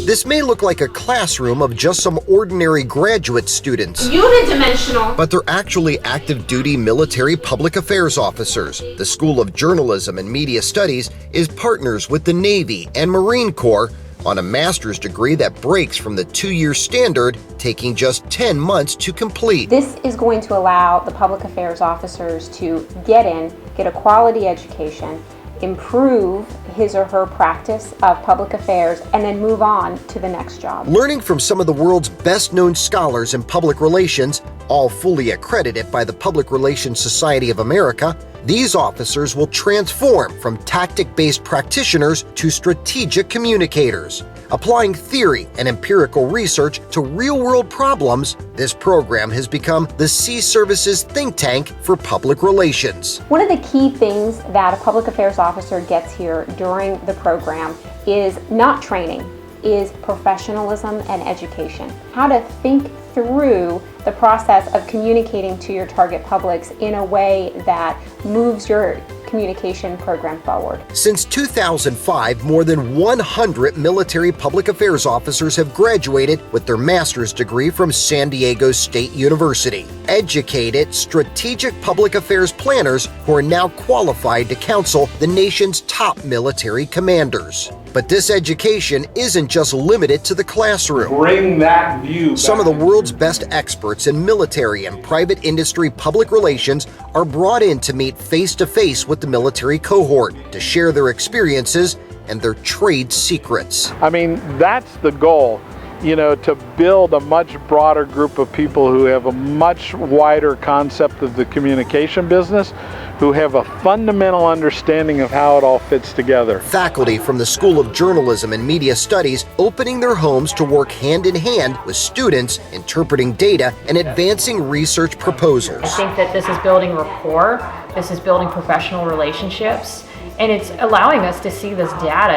This may look like a classroom of just some ordinary graduate students, unidimensional, but they're actually active duty military public affairs officers. The School of Journalism and Media Studies is partners with the Navy and Marine Corps on a master's degree that breaks from the 2-year standard, taking just 10 months to complete. This is going to allow the public affairs officers to get a quality education, improve his or her practice of public affairs, and then move on to the next job. Learning from some of the world's best-known scholars in public relations, all fully accredited by the Public Relations Society of America, these officers will transform from tactic-based practitioners to strategic communicators. Applying theory and empirical research to real-world problems, this program has become the Sea Service's think tank for public relations. One of the key things that a public affairs officer gets here during the program is not training, is professionalism and education. How to think through the process of communicating to your target publics in a way that moves your communication program forward. Since 2005, more than 100 military public affairs officers have graduated with their master's degree from San Diego State University. Educated, strategic public affairs planners who are now qualified to counsel the nation's top military commanders. But this education isn't just limited to the classroom. Bring that view. Some of the world's best experts in military and private industry public relations are brought in to meet face-to-face with the military cohort to share their experiences and their trade secrets. I mean, that's the goal, to build a much broader group of people who have a much wider concept of the communication business, who have a fundamental understanding of how it all fits together. Faculty from the School of Journalism and Media Studies opening their homes to work hand-in-hand with students, interpreting data and advancing research proposals. I think that this is building rapport, this is building professional relationships, and it's allowing us to see this data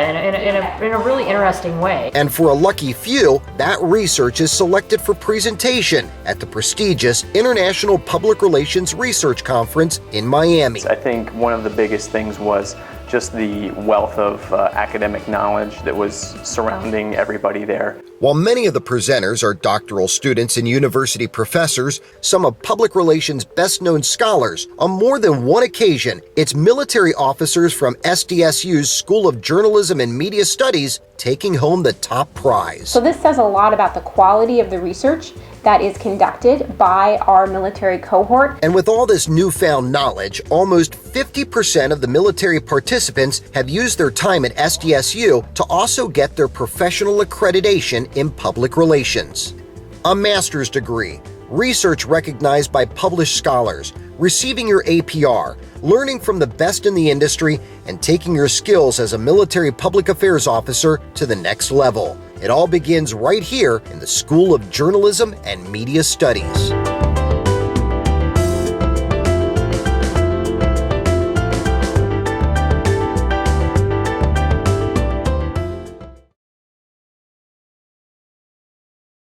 in a really interesting way. And for a lucky few, that research is selected for presentation at the prestigious International Public Relations Research Conference in Miami. I think one of the biggest things was just the wealth of academic knowledge that was surrounding everybody there. While many of the presenters are doctoral students and university professors, some of public relations best-known scholars, on more than one occasion, it's military officers from SDSU's School of Journalism and Media Studies taking home the top prize. So this says a lot about the quality of the research that is conducted by our military cohort. And with all this newfound knowledge, almost 50% of the military participants have used their time at SDSU to also get their professional accreditation in public relations. A master's degree, research recognized by published scholars, receiving your APR, learning from the best in the industry, and taking your skills as a military public affairs officer to the next level. It all begins right here in the School of Journalism and Media Studies.